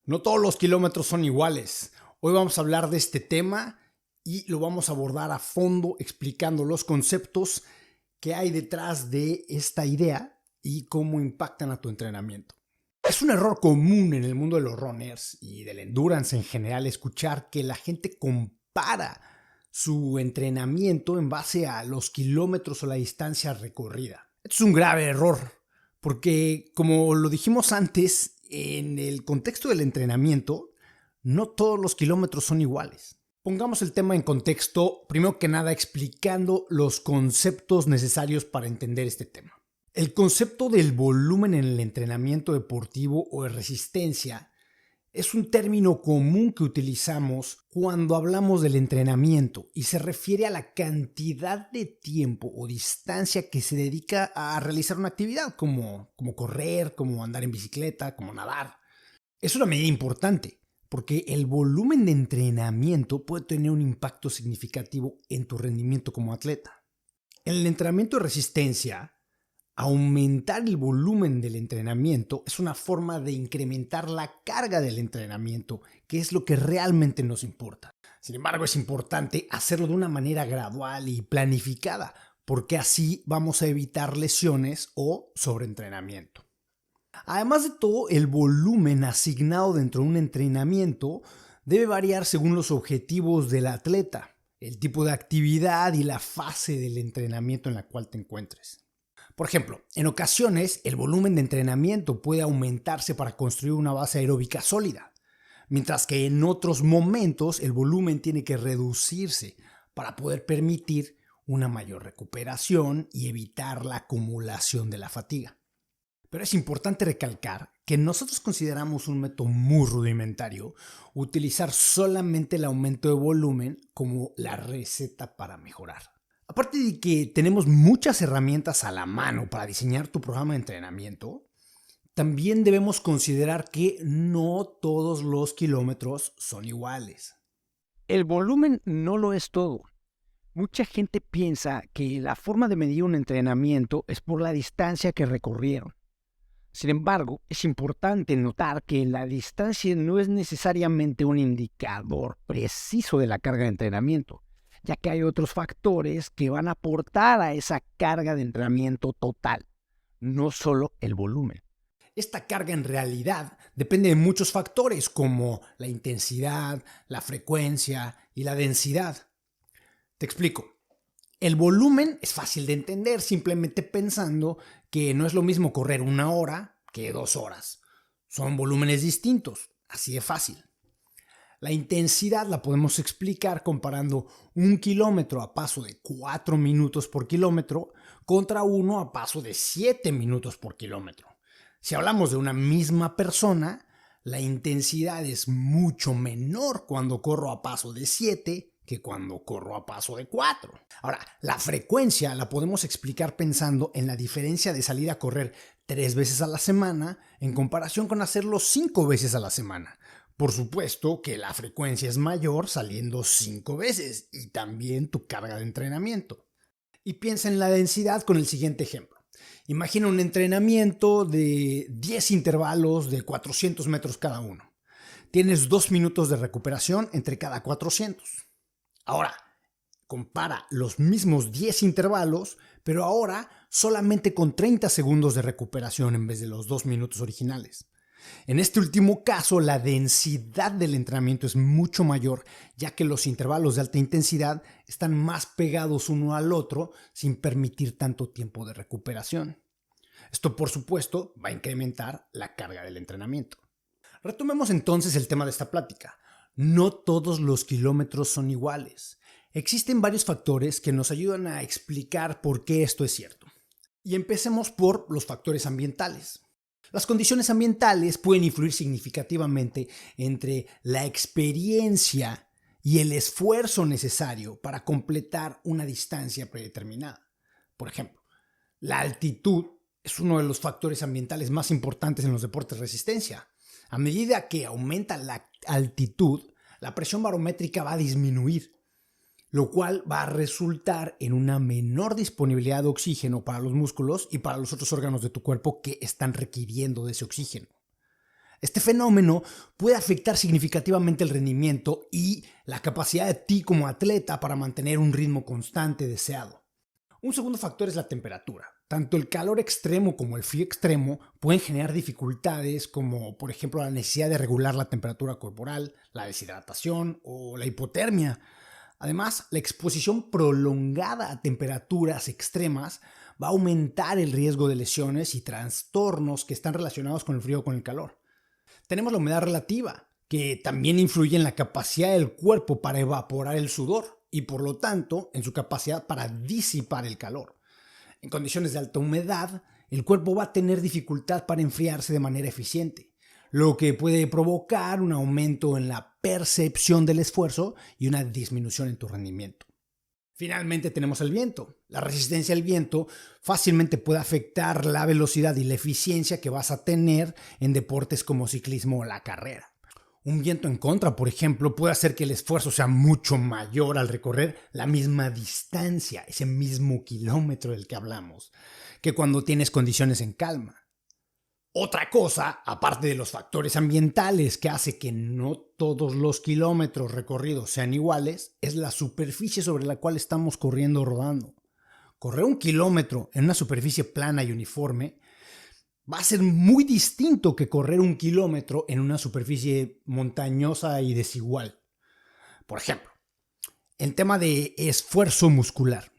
No todos los kilómetros son iguales. Hoy vamos a hablar de este tema y lo vamos a abordar a fondo explicando los conceptos que hay detrás de esta idea y cómo impactan a tu entrenamiento. Es un error común en el mundo de los runners y del endurance en general escuchar que la gente compara su entrenamiento en base a los kilómetros o la distancia recorrida. Esto es un grave error porque, como lo dijimos antes, en el contexto del entrenamiento, no todos los kilómetros son iguales. Pongamos el tema en contexto, primero que nada explicando los conceptos necesarios para entender este tema. El concepto del volumen en el entrenamiento deportivo o de resistencia es un término común que utilizamos cuando hablamos del entrenamiento y se refiere a la cantidad de tiempo o distancia que se dedica a realizar una actividad como correr, como andar en bicicleta, como nadar. Es una medida importante porque el volumen de entrenamiento puede tener un impacto significativo en tu rendimiento como atleta. En el entrenamiento de resistencia, aumentar el volumen del entrenamiento es una forma de incrementar la carga del entrenamiento, que es lo que realmente nos importa. Sin embargo, es importante hacerlo de una manera gradual y planificada, porque así vamos a evitar lesiones o sobreentrenamiento. Además de todo, el volumen asignado dentro de un entrenamiento debe variar según los objetivos del atleta, el tipo de actividad y la fase del entrenamiento en la cual te encuentres. Por ejemplo, en ocasiones el volumen de entrenamiento puede aumentarse para construir una base aeróbica sólida, mientras que en otros momentos el volumen tiene que reducirse para poder permitir una mayor recuperación y evitar la acumulación de la fatiga. Pero es importante recalcar que nosotros consideramos un método muy rudimentario utilizar solamente el aumento de volumen como la receta para mejorar. Aparte de que tenemos muchas herramientas a la mano para diseñar tu programa de entrenamiento, también debemos considerar que no todos los kilómetros son iguales. El volumen no lo es todo. Mucha gente piensa que la forma de medir un entrenamiento es por la distancia que recorrieron. Sin embargo, es importante notar que la distancia no es necesariamente un indicador preciso de la carga de entrenamiento, ya que hay otros factores que van a aportar a esa carga de entrenamiento total, no solo el volumen. Esta carga en realidad depende de muchos factores como la intensidad, la frecuencia y la densidad. Te explico. El volumen es fácil de entender simplemente pensando que no es lo mismo correr 1 hora que 2 horas. Son volúmenes distintos, así de fácil. La intensidad la podemos explicar comparando 1 kilómetro a paso de 4 minutos por kilómetro contra uno a paso de 7 minutos por kilómetro. Si hablamos de una misma persona, la intensidad es mucho menor cuando corro a paso de 7 que cuando corro a paso de 4. Ahora, la frecuencia la podemos explicar pensando en la diferencia de salir a correr 3 veces a la semana en comparación con hacerlo 5 veces a la semana. Por supuesto que la frecuencia es mayor saliendo 5 veces y también tu carga de entrenamiento. Y piensa en la densidad con el siguiente ejemplo. Imagina un entrenamiento de 10 intervalos de 400 metros cada uno. Tienes 2 minutos de recuperación entre cada 400. Ahora, compara los mismos 10 intervalos, pero ahora solamente con 30 segundos de recuperación en vez de los 2 minutos originales. En este último caso, la densidad del entrenamiento es mucho mayor, ya que los intervalos de alta intensidad están más pegados uno al otro sin permitir tanto tiempo de recuperación. Esto, por supuesto, va a incrementar la carga del entrenamiento. Retomemos entonces el tema de esta plática. No todos los kilómetros son iguales. Existen varios factores que nos ayudan a explicar por qué esto es cierto. Y empecemos por los factores ambientales. Las condiciones ambientales pueden influir significativamente entre la experiencia y el esfuerzo necesario para completar una distancia predeterminada. Por ejemplo, la altitud es uno de los factores ambientales más importantes en los deportes de resistencia. A medida que aumenta la altitud, la presión barométrica va a disminuir, lo cual va a resultar en una menor disponibilidad de oxígeno para los músculos y para los otros órganos de tu cuerpo que están requiriendo de ese oxígeno. Este fenómeno puede afectar significativamente el rendimiento y la capacidad de ti como atleta para mantener un ritmo constante deseado. Un segundo factor es la temperatura. Tanto el calor extremo como el frío extremo pueden generar dificultades como, por ejemplo, la necesidad de regular la temperatura corporal, la deshidratación o la hipotermia. Además, la exposición prolongada a temperaturas extremas va a aumentar el riesgo de lesiones y trastornos que están relacionados con el frío o con el calor. Tenemos la humedad relativa, que también influye en la capacidad del cuerpo para evaporar el sudor y por lo tanto en su capacidad para disipar el calor. En condiciones de alta humedad, el cuerpo va a tener dificultad para enfriarse de manera eficiente, lo que puede provocar un aumento en la percepción del esfuerzo y una disminución en tu rendimiento. Finalmente tenemos el viento. La resistencia al viento fácilmente puede afectar la velocidad y la eficiencia que vas a tener en deportes como ciclismo o la carrera. Un viento en contra, por ejemplo, puede hacer que el esfuerzo sea mucho mayor al recorrer la misma distancia, ese mismo kilómetro del que hablamos, que cuando tienes condiciones en calma. Otra cosa, aparte de los factores ambientales que hace que no todos los kilómetros recorridos sean iguales, es la superficie sobre la cual estamos corriendo o rodando. Correr 1 kilómetro en una superficie plana y uniforme va a ser muy distinto que correr 1 kilómetro en una superficie montañosa y desigual. Por ejemplo, en tema de esfuerzo muscular.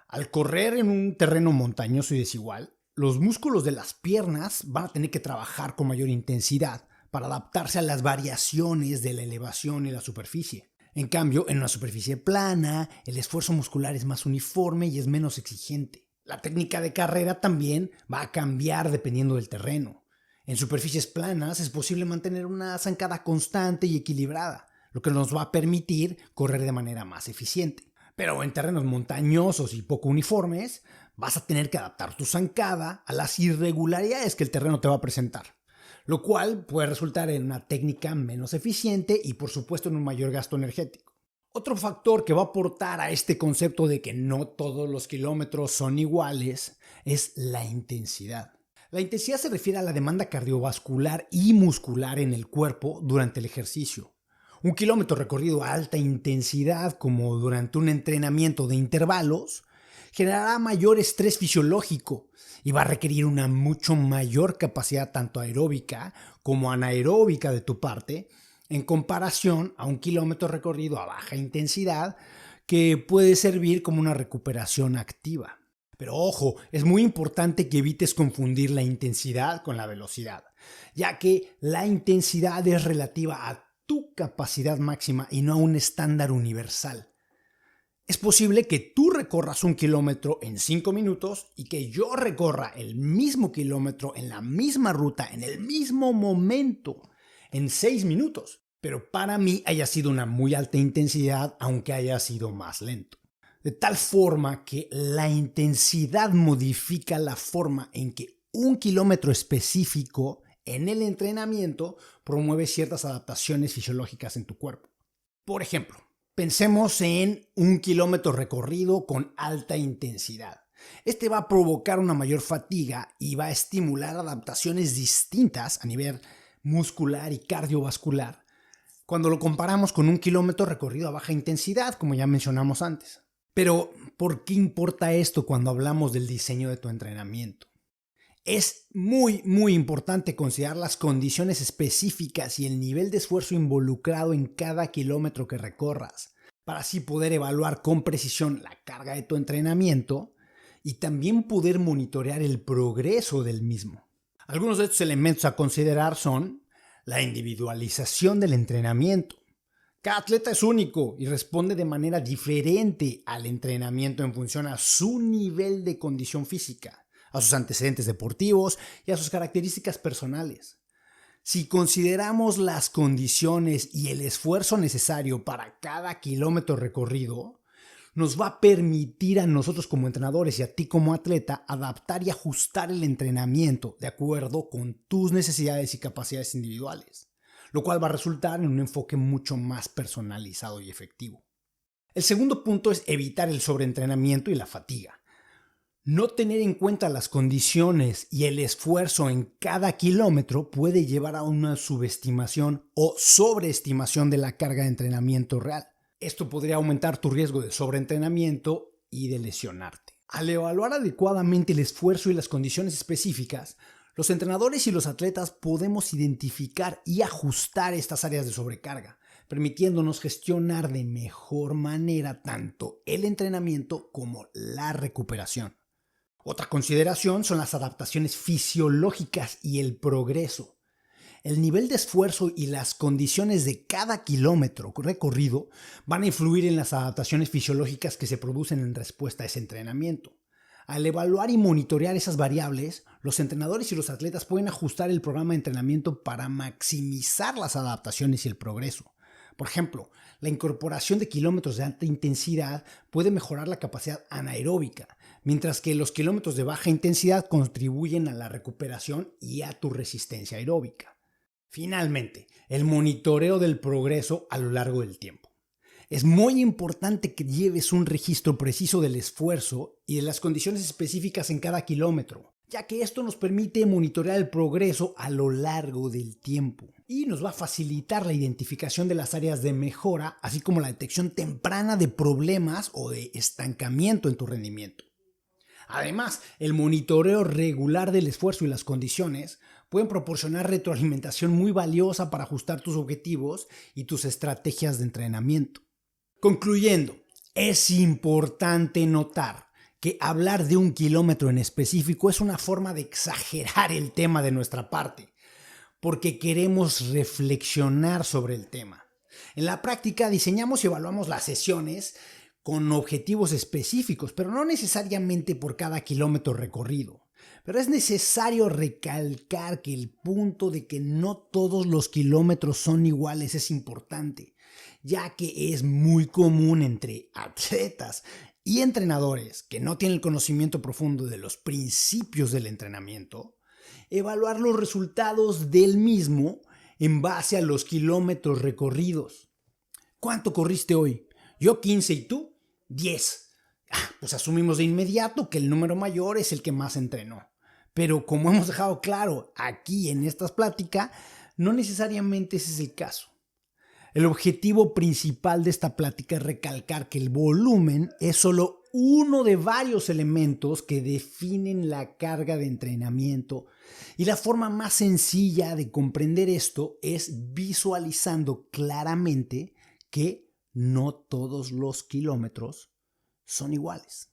Al correr en un terreno montañoso y desigual, los músculos de las piernas van a tener que trabajar con mayor intensidad para adaptarse a las variaciones de la elevación y la superficie. En cambio, en una superficie plana, el esfuerzo muscular es más uniforme y es menos exigente. La técnica de carrera también va a cambiar dependiendo del terreno. En superficies planas es posible mantener una zancada constante y equilibrada, lo que nos va a permitir correr de manera más eficiente. Pero en terrenos montañosos y poco uniformes, vas a tener que adaptar tu zancada a las irregularidades que el terreno te va a presentar, lo cual puede resultar en una técnica menos eficiente y por supuesto en un mayor gasto energético. Otro factor que va a aportar a este concepto de que no todos los kilómetros son iguales es la intensidad. La intensidad se refiere a la demanda cardiovascular y muscular en el cuerpo durante el ejercicio. 1 kilómetro recorrido a alta intensidad, como durante un entrenamiento de intervalos, generará mayor estrés fisiológico y va a requerir una mucho mayor capacidad tanto aeróbica como anaeróbica de tu parte, en comparación a 1 kilómetro recorrido a baja intensidad, que puede servir como una recuperación activa. Pero ojo, es muy importante que evites confundir la intensidad con la velocidad, ya que la intensidad es relativa a tu capacidad máxima y no a un estándar universal. Es posible que tú recorras 1 kilómetro en 5 minutos y que yo recorra el mismo kilómetro en la misma ruta, en el mismo momento, en 6 minutos. Pero para mí haya sido una muy alta intensidad, aunque haya sido más lento. De tal forma que la intensidad modifica la forma en que 1 kilómetro específico en el entrenamiento promueve ciertas adaptaciones fisiológicas en tu cuerpo. Por ejemplo, pensemos en 1 kilómetro recorrido con alta intensidad. Este va a provocar una mayor fatiga y va a estimular adaptaciones distintas a nivel muscular y cardiovascular cuando lo comparamos con 1 kilómetro recorrido a baja intensidad, como ya mencionamos antes. Pero, ¿por qué importa esto cuando hablamos del diseño de tu entrenamiento? Es muy importante considerar las condiciones específicas y el nivel de esfuerzo involucrado en cada kilómetro que recorras, para así poder evaluar con precisión la carga de tu entrenamiento y también poder monitorear el progreso del mismo. Algunos de estos elementos a considerar son la individualización del entrenamiento. Cada atleta es único y responde de manera diferente al entrenamiento en función a su nivel de condición física, a sus antecedentes deportivos y a sus características personales. Si consideramos las condiciones y el esfuerzo necesario para cada kilómetro recorrido, nos va a permitir a nosotros como entrenadores y a ti como atleta adaptar y ajustar el entrenamiento de acuerdo con tus necesidades y capacidades individuales, lo cual va a resultar en un enfoque mucho más personalizado y efectivo. El segundo punto es evitar el sobreentrenamiento y la fatiga. No tener en cuenta las condiciones y el esfuerzo en cada kilómetro puede llevar a una subestimación o sobreestimación de la carga de entrenamiento real. Esto podría aumentar tu riesgo de sobreentrenamiento y de lesionarte. Al evaluar adecuadamente el esfuerzo y las condiciones específicas, los entrenadores y los atletas podemos identificar y ajustar estas áreas de sobrecarga, permitiéndonos gestionar de mejor manera tanto el entrenamiento como la recuperación. Otra consideración son las adaptaciones fisiológicas y el progreso. El nivel de esfuerzo y las condiciones de cada kilómetro recorrido van a influir en las adaptaciones fisiológicas que se producen en respuesta a ese entrenamiento. Al evaluar y monitorear esas variables, los entrenadores y los atletas pueden ajustar el programa de entrenamiento para maximizar las adaptaciones y el progreso. Por ejemplo, la incorporación de kilómetros de alta intensidad puede mejorar la capacidad anaeróbica, mientras que los kilómetros de baja intensidad contribuyen a la recuperación y a tu resistencia aeróbica. Finalmente, el monitoreo del progreso a lo largo del tiempo. Es muy importante que lleves un registro preciso del esfuerzo y de las condiciones específicas en cada kilómetro, ya que esto nos permite monitorear el progreso a lo largo del tiempo y nos va a facilitar la identificación de las áreas de mejora, así como la detección temprana de problemas o de estancamiento en tu rendimiento. Además, el monitoreo regular del esfuerzo y las condiciones pueden proporcionar retroalimentación muy valiosa para ajustar tus objetivos y tus estrategias de entrenamiento. Concluyendo, es importante notar que hablar de 1 kilómetro en específico es una forma de exagerar el tema de nuestra parte, porque queremos reflexionar sobre el tema. En la práctica diseñamos y evaluamos las sesiones con objetivos específicos, pero no necesariamente por cada kilómetro recorrido. Pero es necesario recalcar que el punto de que no todos los kilómetros son iguales es importante, ya que es muy común entre atletas y entrenadores que no tienen el conocimiento profundo de los principios del entrenamiento, evaluar los resultados del mismo en base a los kilómetros recorridos. ¿Cuánto corriste hoy? Yo 15 y tú 10. Pues asumimos de inmediato que el número mayor es el que más entrenó. Pero como hemos dejado claro aquí en estas pláticas, no necesariamente ese es el caso. El objetivo principal de esta plática es recalcar que el volumen es solo uno de varios elementos que definen la carga de entrenamiento, y la forma más sencilla de comprender esto es visualizando claramente que no todos los kilómetros son iguales.